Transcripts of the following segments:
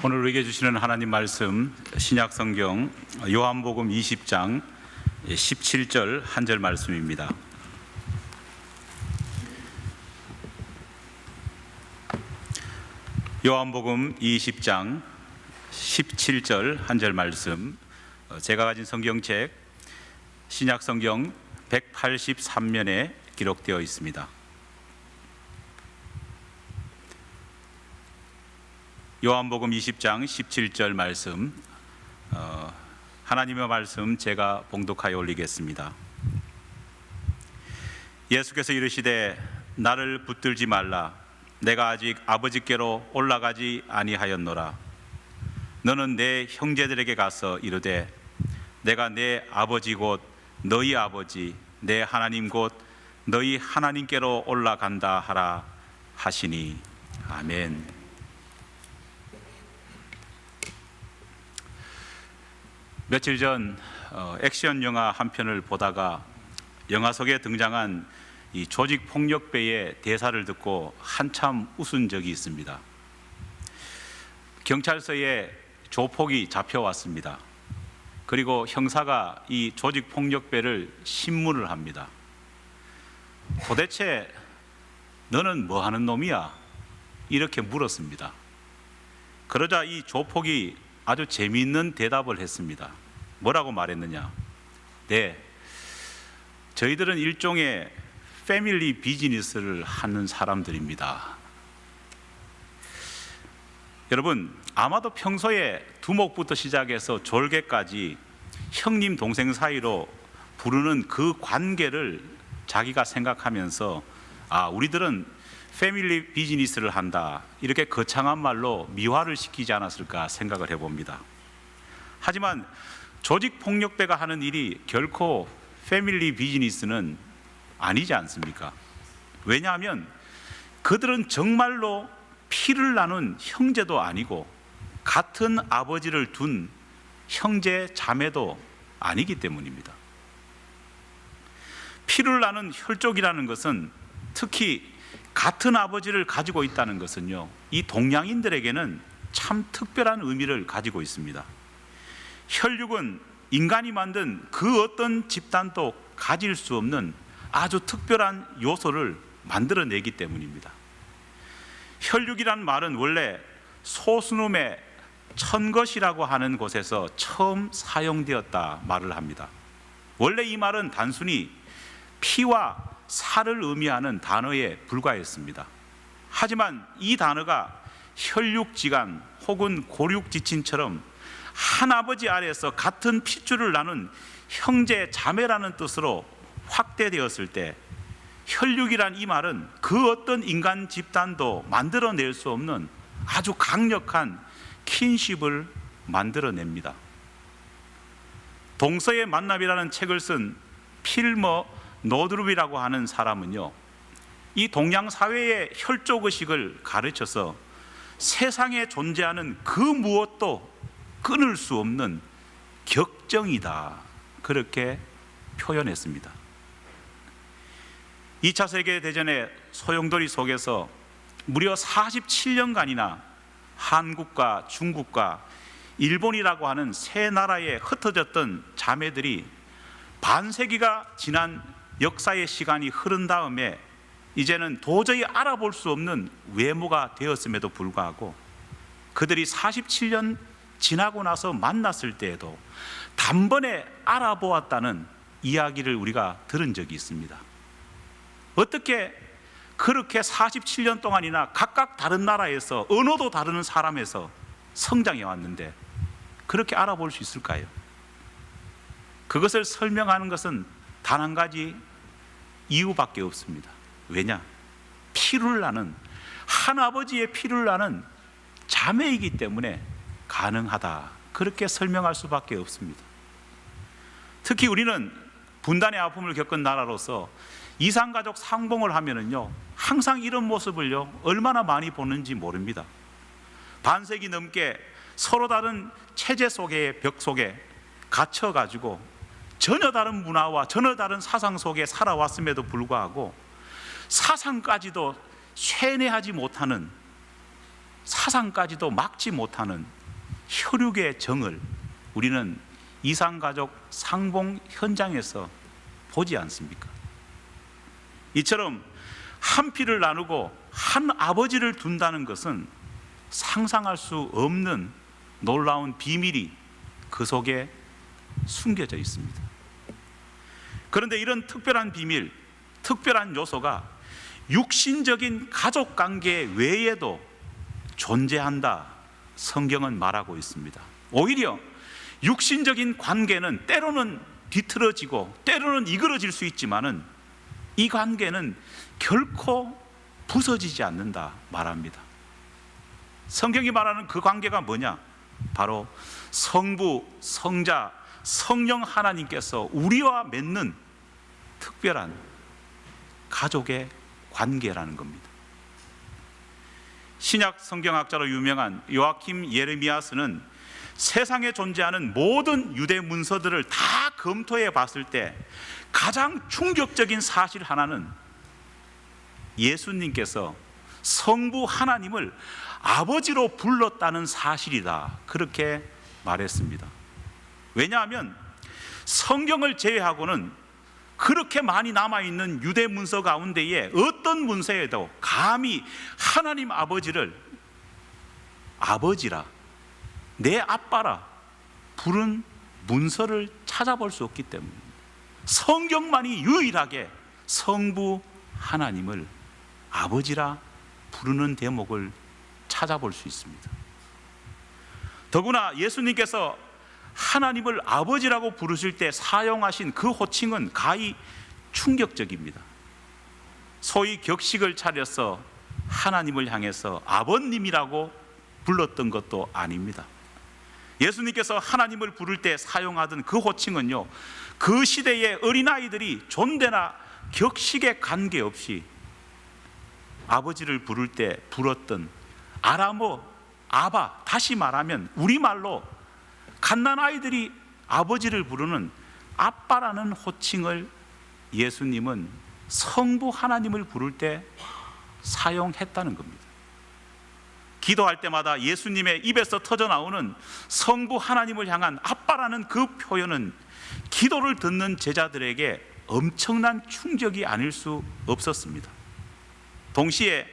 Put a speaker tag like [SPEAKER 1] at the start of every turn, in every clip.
[SPEAKER 1] 오늘 우리에게 주시는 하나님 말씀 신약성경 요한복음 20장 17절 한 절 말씀입니다. 요한복음 20장 17절 한 절 말씀, 제가 가진 성경책 신약성경 183면에 기록되어 있습니다. 요한복음 20장 17절 말씀, 하나님의 말씀 제가 봉독하여 올리겠습니다. 예수께서 이르시되 나를 붙들지 말라. 내가 아직 아버지께로 올라가지 아니하였노라. 너는 내 형제들에게 가서 이르되 내가 내 아버지 곧 너희 아버지, 내 하나님 곧 너희 하나님께로 올라간다 하라 하시니. 아멘. 며칠 전 액션 영화 한 편을 보다가 영화 속에 등장한 이 조직폭력배의 대사를 듣고 한참 웃은 적이 있습니다. 경찰서에 조폭이 잡혀왔습니다. 그리고 형사가 이 조직폭력배를 신문을 합니다. 도대체 너는 뭐 하는 놈이야? 이렇게 물었습니다. 그러자 이 조폭이 아주 재미있는 대답을 했습니다. 뭐라고 말했느냐? 네, 저희들은 일종의 패밀리 비즈니스를 하는 사람들입니다. 여러분, 아마도 평소에 두목부터 시작해서 졸개까지 형님 동생 사이로 부르는 그 관계를 자기가 생각하면서 우리들은 패밀리 비즈니스를 한다, 이렇게 거창한 말로 미화를 시키지 않았을까 생각을 해봅니다. 하지만 조직폭력배가 하는 일이 결코 패밀리 비즈니스는 아니지 않습니까? 왜냐하면 그들은 정말로 피를 나눈 형제도 아니고 같은 아버지를 둔 형제 자매도 아니기 때문입니다. 피를 나눈 혈족이라는 것은, 특히 같은 아버지를 가지고 있다는 것은요, 이 동양인들에게는 참 특별한 의미를 가지고 있습니다. 혈육은 인간이 만든 그 어떤 집단도 가질 수 없는 아주 특별한 요소를 만들어내기 때문입니다. 혈육이란 말은 원래 소수놈의 천것이라고 하는 곳에서 처음 사용되었다 말을 합니다. 원래 이 말은 단순히 피와 살을 의미하는 단어에 불과했습니다. 하지만 이 단어가 혈육지간 혹은 고육지친처럼 한 아버지 아래에서 같은 핏줄을 나눈 형제 자매라는 뜻으로 확대되었을 때, 혈육이란 이 말은 그 어떤 인간 집단도 만들어낼 수 없는 아주 강력한 킨십을 만들어냅니다. 동서의 만남이라는 책을 쓴 필머 노드룹이라고 하는 사람은요, 이 동양 사회의 혈족의식을 가르쳐서 세상에 존재하는 그 무엇도 끊을 수 없는 격정이다, 그렇게 표현했습니다. 2차 세계대전의 소용돌이 속에서 무려 47년간이나 한국과 중국과 일본이라고 하는 세 나라에 흩어졌던 자매들이 반세기가 지난 역사의 시간이 흐른 다음에 이제는 도저히 알아볼 수 없는 외모가 되었음에도 불구하고 그들이 47년 지나고 나서 만났을 때에도 단번에 알아보았다는 이야기를 우리가 들은 적이 있습니다. 어떻게 그렇게 47년 동안이나 각각 다른 나라에서 언어도 다른 사람에서 성장해 왔는데 그렇게 알아볼 수 있을까요? 그것을 설명하는 것은 단 한 가지 이유밖에 없습니다. 왜냐? 피를 나는, 한 아버지의 피를 나는 자매이기 때문에 가능하다, 그렇게 설명할 수밖에 없습니다. 특히 우리는 분단의 아픔을 겪은 나라로서 이산가족 상봉을 하면은요, 항상 이런 모습을요 얼마나 많이 보는지 모릅니다. 반세기 넘게 서로 다른 체제 속의 벽 속에 갇혀가지고 전혀 다른 문화와 전혀 다른 사상 속에 살아왔음에도 불구하고 사상까지도 쇠뇌하지 못하는 사상까지도 막지 못하는 혈육의 정을 우리는 이산가족 상봉 현장에서 보지 않습니까? 이처럼 한 피를 나누고 한 아버지를 둔다는 것은 상상할 수 없는 놀라운 비밀이 그 속에 숨겨져 있습니다. 그런데 이런 특별한 비밀, 특별한 요소가 육신적인 가족 관계 외에도 존재한다, 성경은 말하고 있습니다. 오히려 육신적인 관계는 때로는 뒤틀어지고 때로는 이그러질 수 있지만은 이 관계는 결코 부서지지 않는다 말합니다. 성경이 말하는 그 관계가 뭐냐? 바로 성부, 성자, 성령 하나님께서 우리와 맺는 특별한 가족의 관계라는 겁니다. 신약 성경학자로 유명한 요아킴 예레미야스는 세상에 존재하는 모든 유대 문서들을 다 검토해 봤을 때 가장 충격적인 사실 하나는 예수님께서 성부 하나님을 아버지로 불렀다는 사실이다, 그렇게 말했습니다. 왜냐하면 성경을 제외하고는 그렇게 많이 남아있는 유대 문서 가운데에 어떤 문서에도 감히 하나님 아버지를 아버지라, 내 아빠라 부른 문서를 찾아볼 수 없기 때문입니다. 성경만이 유일하게 성부 하나님을 아버지라 부르는 대목을 찾아볼 수 있습니다. 더구나 예수님께서 하나님을 아버지라고 부르실 때 사용하신 그 호칭은 가히 충격적입니다. 소위 격식을 차려서 하나님을 향해서 아버님이라고 불렀던 것도 아닙니다. 예수님께서 하나님을 부를 때 사용하던 그 호칭은요, 그 시대의 어린아이들이 존대나 격식에 관계없이 아버지를 부를 때 불었던 아람어 아바, 다시 말하면 우리말로 갓난아이들이 아버지를 부르는 아빠라는 호칭을 예수님은 성부 하나님을 부를 때 사용했다는 겁니다. 기도할 때마다 예수님의 입에서 터져나오는 성부 하나님을 향한 아빠라는 그 표현은 기도를 듣는 제자들에게 엄청난 충격이 아닐 수 없었습니다. 동시에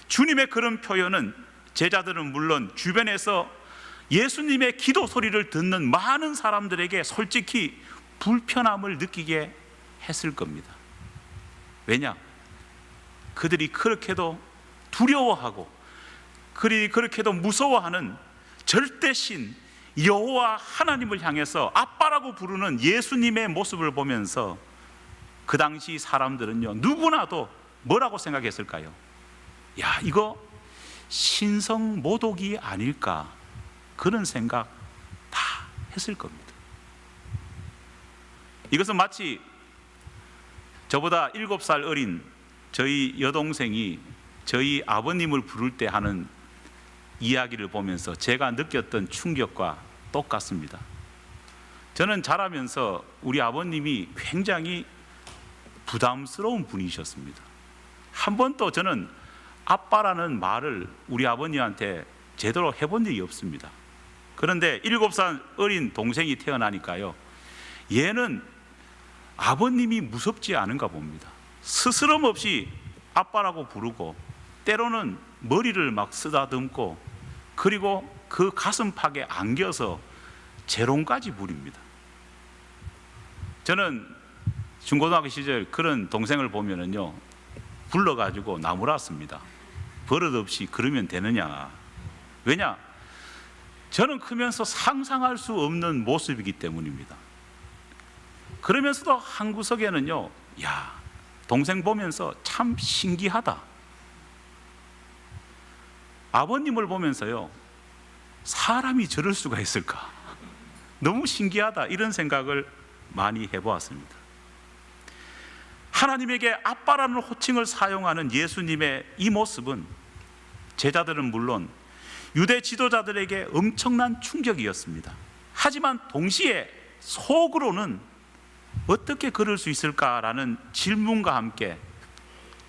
[SPEAKER 1] 주님의 그런 표현은 제자들은 물론 주변에서 예수님의 기도 소리를 듣는 많은 사람들에게 솔직히 불편함을 느끼게 했을 겁니다. 왜냐? 그들이 그렇게도 두려워하고 그들이 그렇게도 무서워하는 절대신 여호와 하나님을 향해서 아빠라고 부르는 예수님의 모습을 보면서 그 당시 사람들은요, 누구나도 뭐라고 생각했을까요? 야, 이거 신성모독이 아닐까, 그런 생각 다 했을 겁니다. 이것은 마치 저보다 7살 어린 저희 여동생이 저희 아버님을 부를 때 하는 이야기를 보면서 제가 느꼈던 충격과 똑같습니다. 저는 자라면서 우리 아버님이 굉장히 부담스러운 분이셨습니다. 한 번도 저는 아빠라는 말을 우리 아버님한테 제대로 해본 적이 없습니다. 그런데 7살 어린 동생이 태어나니까요, 얘는 아버님이 무섭지 않은가 봅니다. 스스럼 없이 아빠라고 부르고 때로는 머리를 막 쓰다듬고 그리고 그 가슴팍에 안겨서 재롱까지 부립니다. 저는 중고등학교 시절 그런 동생을 보면은요, 불러가지고 나무랐습니다. 버릇없이 그러면 되느냐. 왜냐? 저는 크면서 상상할 수 없는 모습이기 때문입니다. 그러면서도 한 구석에는요, 야, 동생 보면서 참 신기하다. 아버님을 보면서요, 사람이 저럴 수가 있을까? 너무 신기하다, 이런 생각을 많이 해보았습니다. 하나님에게 아빠라는 호칭을 사용하는 예수님의 이 모습은 제자들은 물론 유대 지도자들에게 엄청난 충격이었습니다. 하지만 동시에 속으로는 어떻게 그럴 수 있을까라는 질문과 함께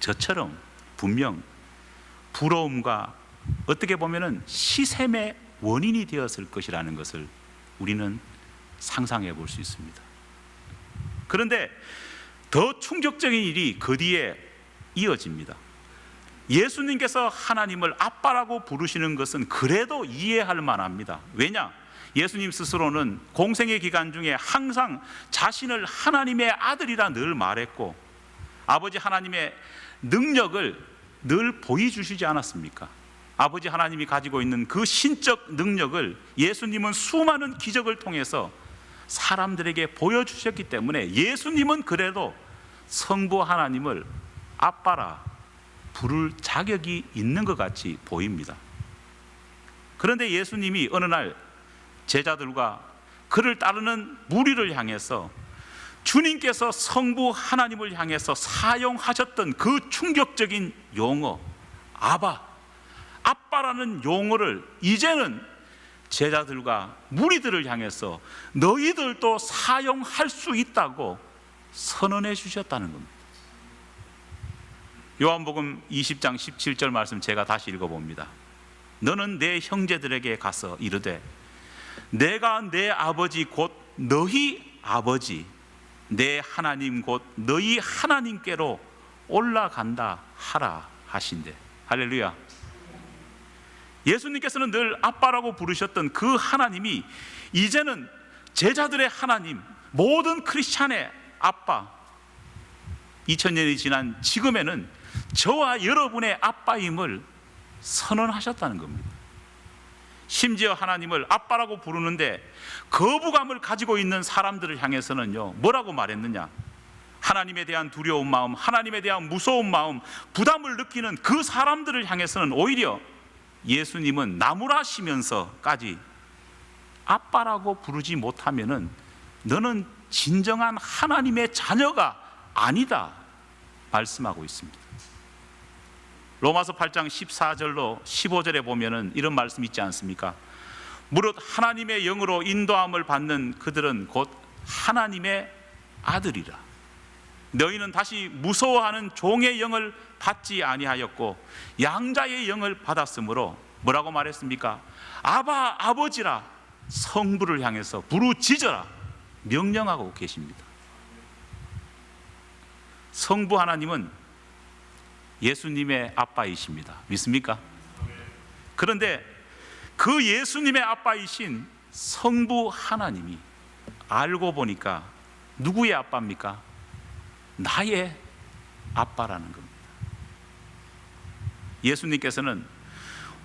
[SPEAKER 1] 저처럼 분명 부러움과 어떻게 보면은 시샘의 원인이 되었을 것이라는 것을 우리는 상상해 볼 수 있습니다. 그런데 더 충격적인 일이 그 뒤에 이어집니다. 예수님께서 하나님을 아빠라고 부르시는 것은 그래도 이해할 만합니다. 왜냐? 예수님 스스로는 공생의 기간 중에 항상 자신을 하나님의 아들이라 늘 말했고 아버지 하나님의 능력을 늘 보여주시지 않았습니까? 아버지 하나님이 가지고 있는 그 신적 능력을 예수님은 수많은 기적을 통해서 사람들에게 보여주셨기 때문에 예수님은 그래도 성부 하나님을 아빠라 부를 자격이 있는 것 같이 보입니다. 그런데 예수님이 어느 날 제자들과 그를 따르는 무리를 향해서 주님께서 성부 하나님을 향해서 사용하셨던 그 충격적인 용어 아빠라는 용어를 이제는 제자들과 무리들을 향해서 너희들도 사용할 수 있다고 선언해 주셨다는 겁니다. 요한복음 20장 17절 말씀 제가 다시 읽어봅니다. 너는 내 형제들에게 가서 이르되 내가 내 아버지 곧 너희 아버지 내 하나님 곧 너희 하나님께로 올라간다 하라 하신대. 할렐루야. 예수님께서는 늘 아빠라고 부르셨던 그 하나님이 이제는 제자들의 하나님, 모든 크리스찬의 아빠, 2000년이 지난 지금에는 저와 여러분의 아빠임을 선언하셨다는 겁니다. 심지어 하나님을 아빠라고 부르는데 거부감을 가지고 있는 사람들을 향해서는요, 뭐라고 말했느냐? 하나님에 대한 두려운 마음, 하나님에 대한 무서운 마음, 부담을 느끼는 그 사람들을 향해서는 오히려 예수님은 나무라시면서까지 아빠라고 부르지 못하면은 너는 진정한 하나님의 자녀가 아니다 말씀하고 있습니다. 로마서 8장 14절로 15절에 보면은 이런 말씀 있지 않습니까? 무릇 하나님의 영으로 인도함을 받는 그들은 곧 하나님의 아들이라. 너희는 다시 무서워하는 종의 영을 받지 아니하였고 양자의 영을 받았으므로 뭐라고 말했습니까? 아바 아버지라 성부를 향해서 부르짖어라 명령하고 계십니다. 성부 하나님은 예수님의 아빠이십니다. 믿습니까? 그런데 그 예수님의 아빠이신 성부 하나님이 알고 보니까 누구의 아빠입니까? 나의 아빠라는 겁니다. 예수님께서는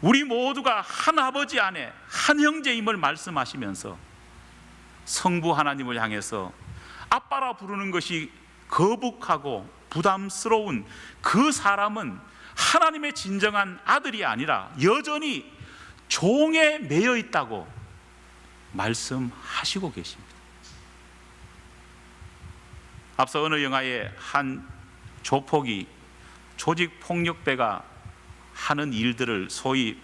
[SPEAKER 1] 우리 모두가 한 아버지 안에 한 형제임을 말씀하시면서 성부 하나님을 향해서 아빠라 부르는 것이 거북하고 부담스러운 그 사람은 하나님의 진정한 아들이 아니라 여전히 종에 매여 있다고 말씀하시고 계십니다. 앞서 어느 영화의 한 조폭이 조직폭력배가 하는 일들을 소위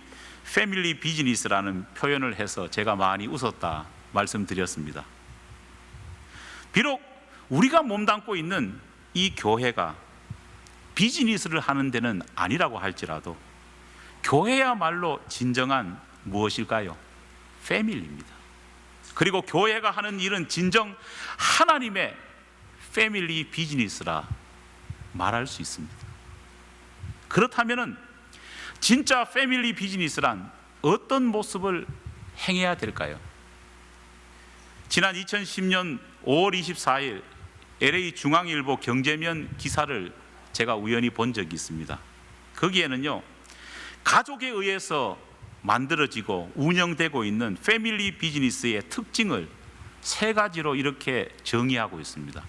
[SPEAKER 1] 패밀리 비즈니스라는 표현을 해서 제가 많이 웃었다 말씀드렸습니다. 비록 우리가 몸담고 있는 이 교회가 비즈니스를 하는 데는 아니라고 할지라도 교회야말로 진정한 무엇일까요? 패밀리입니다. 그리고 교회가 하는 일은 진정 하나님의 패밀리 비즈니스라 말할 수 있습니다. 그렇다면 진짜 패밀리 비즈니스란 어떤 모습을 행해야 될까요? 지난 2010년 5월 24일 LA 중앙일보 경제면 기사를 제가 우연히 본 적이 있습니다. 거기에는요, 가족에 의해서 만들어지고 운영되고 있는 패밀리 비즈니스의 특징을 3가지로 이렇게 정의하고 있습니다.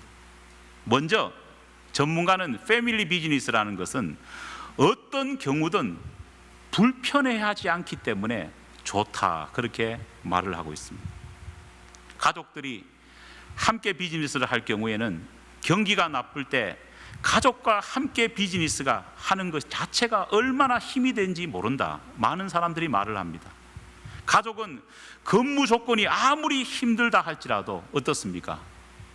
[SPEAKER 1] 먼저 전문가는 패밀리 비즈니스라는 것은 어떤 경우든 불편해하지 않기 때문에 좋다 그렇게 말을 하고 있습니다. 가족들이 함께 비즈니스를 할 경우에는 경기가 나쁠 때 가족과 함께 비즈니스가 하는 것 자체가 얼마나 힘이 되는지 모른다 많은 사람들이 말을 합니다. 가족은 근무 조건이 아무리 힘들다 할지라도 어떻습니까?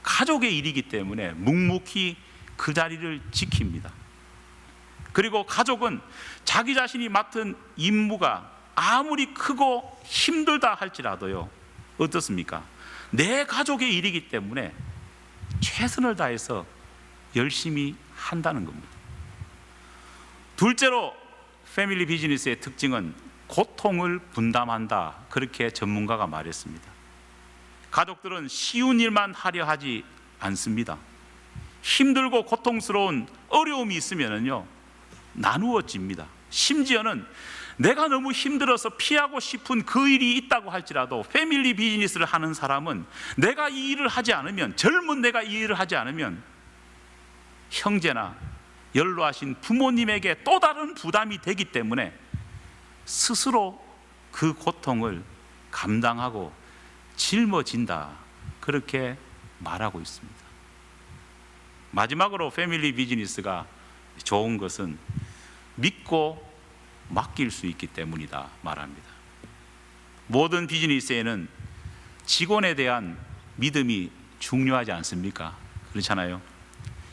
[SPEAKER 1] 가족의 일이기 때문에 묵묵히 그 자리를 지킵니다. 그리고 가족은 자기 자신이 맡은 임무가 아무리 크고 힘들다 할지라도요, 어떻습니까? 내 가족의 일이기 때문에 최선을 다해서 열심히 한다는 겁니다. 둘째로 패밀리 비즈니스의 특징은 고통을 분담한다, 그렇게 전문가가 말했습니다. 가족들은 쉬운 일만 하려 하지 않습니다. 힘들고 고통스러운 어려움이 있으면요, 나누어집니다. 심지어는 내가 너무 힘들어서 피하고 싶은 그 일이 있다고 할지라도 패밀리 비즈니스를 하는 사람은 내가 이 일을 하지 않으면, 젊은 내가 이 일을 하지 않으면 형제나 연로하신 부모님에게 또 다른 부담이 되기 때문에 스스로 그 고통을 감당하고 짊어진다, 그렇게 말하고 있습니다. 마지막으로 패밀리 비즈니스가 좋은 것은 믿고 맡길 수 있기 때문이다 말합니다. 모든 비즈니스에는 직원에 대한 믿음이 중요하지 않습니까? 그렇잖아요.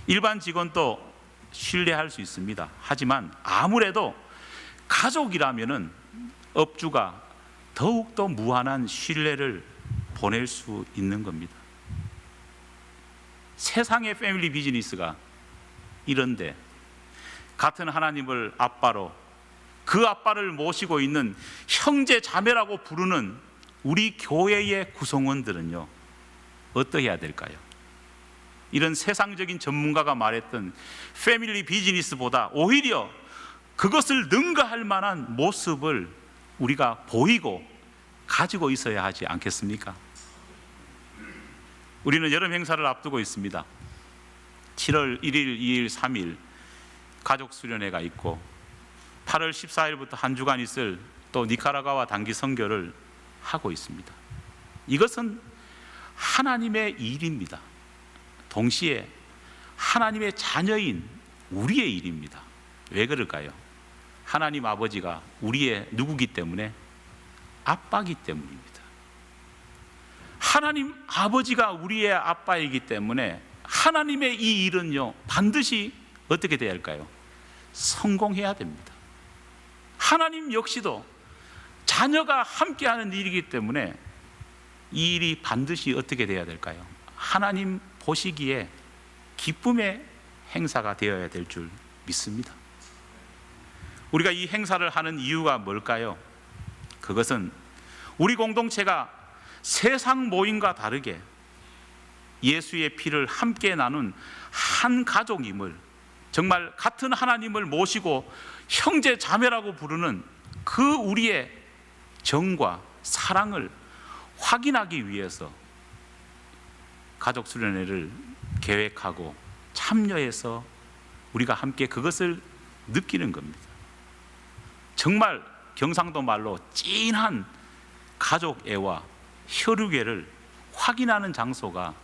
[SPEAKER 1] 일반 직원도 신뢰할 수 있습니다. 하지만 아무래도 가족이라면은 업주가 더욱더 무한한 신뢰를 보낼 수 있는 겁니다. 세상의 패밀리 비즈니스가 이런데 같은 하나님을 아빠로, 그 아빠를 모시고 있는 형제 자매라고 부르는 우리 교회의 구성원들은요, 어떻게 해야 될까요? 이런 세상적인 전문가가 말했던 패밀리 비즈니스보다 오히려 그것을 능가할 만한 모습을 우리가 보이고 가지고 있어야 하지 않겠습니까? 우리는 여름 행사를 앞두고 있습니다. 7월 1일, 2일, 3일 가족 수련회가 있고 8월 14일부터 한 주간 있을 또 니카라과와 단기 선교를 하고 있습니다. 이것은 하나님의 일입니다. 동시에 하나님의 자녀인 우리의 일입니다. 왜 그럴까요? 하나님 아버지가 우리의 누구기 때문에? 아빠기 때문입니다. 하나님 아버지가 우리의 아빠이기 때문에 하나님의 이 일은요, 반드시 어떻게 돼야 할까요? 성공해야 됩니다. 하나님 역시도 자녀가 함께하는 일이기 때문에 이 일이 반드시 어떻게 돼야 될까요? 하나님 보시기에 기쁨의 행사가 되어야 될 줄 믿습니다. 우리가 이 행사를 하는 이유가 뭘까요? 그것은 우리 공동체가 세상 모임과 다르게 예수의 피를 함께 나눈 한 가족임을, 정말 같은 하나님을 모시고 형제 자매라고 부르는 그 우리의 정과 사랑을 확인하기 위해서 가족 수련회를 계획하고 참여해서 우리가 함께 그것을 느끼는 겁니다. 정말 경상도 말로 찐한 가족애와 혈육애를 확인하는 장소가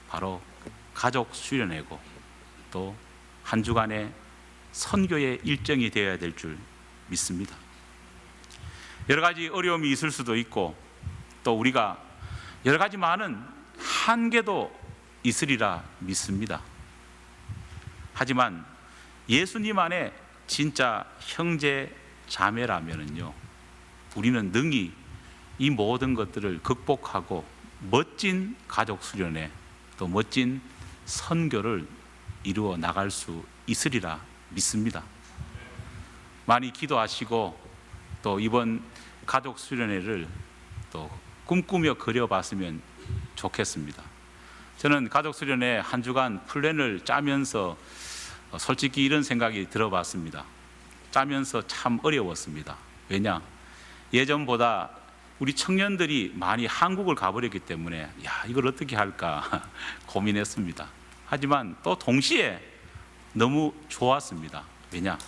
[SPEAKER 1] 바로 가족 수련회고 또 한 주간의 선교의 일정이 되어야 될 줄 믿습니다. 여러 가지 어려움이 있을 수도 있고 또 우리가 여러 가지 많은 한계도 있으리라 믿습니다. 하지만 예수님 안에 진짜 형제 자매라면은요, 우리는 능히 이 모든 것들을 극복하고 멋진 가족 수련회 또 멋진 선교를 이루어 나갈 수 있으리라 믿습니다. 많이 기도하시고 또 이번 가족 수련회를 또 꿈꾸며 그려봤으면 좋겠습니다. 저는 가족 수련회 한 주간 플랜을 짜면서 솔직히 이런 생각이 들어봤습니다. 짜면서 참 어려웠습니다. 왜냐? 예전보다 우리 청년들이 많이 한국을 가버렸기 때문에 이걸 어떻게 할까 고민했습니다. 하지만 또 동시에 너무 좋았습니다. 왜냐?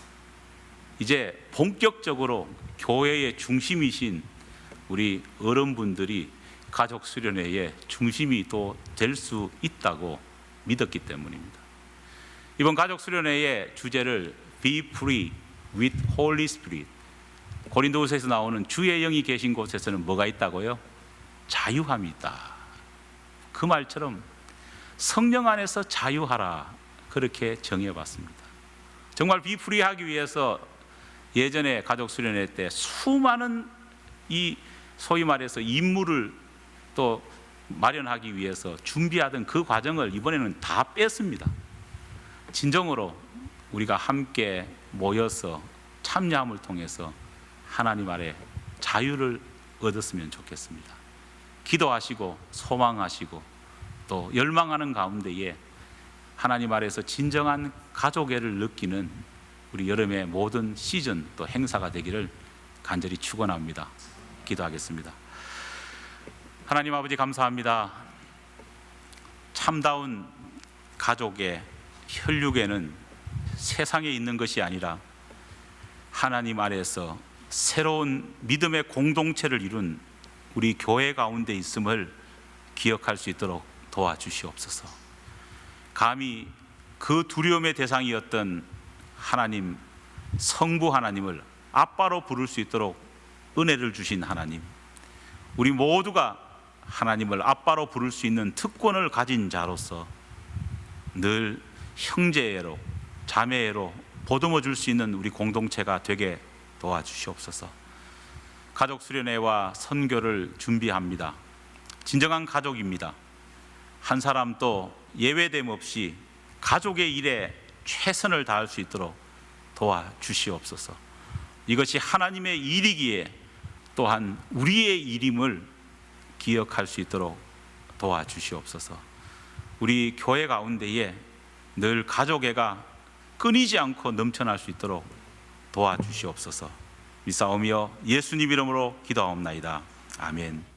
[SPEAKER 1] 이제 본격적으로 교회의 중심이신 우리 어른분들이 가족 수련회의 중심이 또 될 수 있다고 믿었기 때문입니다. 이번 가족 수련회의 주제를 Be free with Holy Spirit, 고린도후서에서 나오는 주의 영이 계신 곳에서는 뭐가 있다고요? 자유함이 있다. 그 말처럼 성령 안에서 자유하라, 그렇게 정해봤습니다. 정말 비프리하기 위해서 예전에 가족 수련회 때 수많은 이 소위 말해서 임무를 또 마련하기 위해서 준비하던 그 과정을 이번에는 다 뺐습니다. 진정으로 우리가 함께 모여서 참여함을 통해서 하나님 아래 자유를 얻었으면 좋겠습니다. 기도하시고 소망하시고 또 열망하는 가운데에 하나님 아래서 진정한 가족애를 느끼는 우리 여름의 모든 시즌 또 행사가 되기를 간절히 축원합니다. 기도하겠습니다. 하나님 아버지 감사합니다. 참다운 가족의 혈육에는 세상에 있는 것이 아니라 하나님 아래서 새로운 믿음의 공동체를 이룬 우리 교회 가운데 있음을 기억할 수 있도록 도와주시옵소서. 감히 그 두려움의 대상이었던 하나님, 성부 하나님을 아빠로 부를 수 있도록 은혜를 주신 하나님, 우리 모두가 하나님을 아빠로 부를 수 있는 특권을 가진 자로서 늘 형제애로 자매애로 보듬어 줄 수 있는 우리 공동체가 되게 도와주시옵소서. 가족 수련회와 선교를 준비합니다. 진정한 가족입니다. 한 사람도 예외됨 없이 가족의 일에 최선을 다할 수 있도록 도와주시옵소서. 이것이 하나님의 일이기에 또한 우리의 일임을 기억할 수 있도록 도와주시옵소서. 우리 교회 가운데에 늘 가족애가 끊이지 않고 넘쳐날 수 있도록 도와주시옵소서. 믿사오며 예수님 이름으로 기도하옵나이다. 아멘.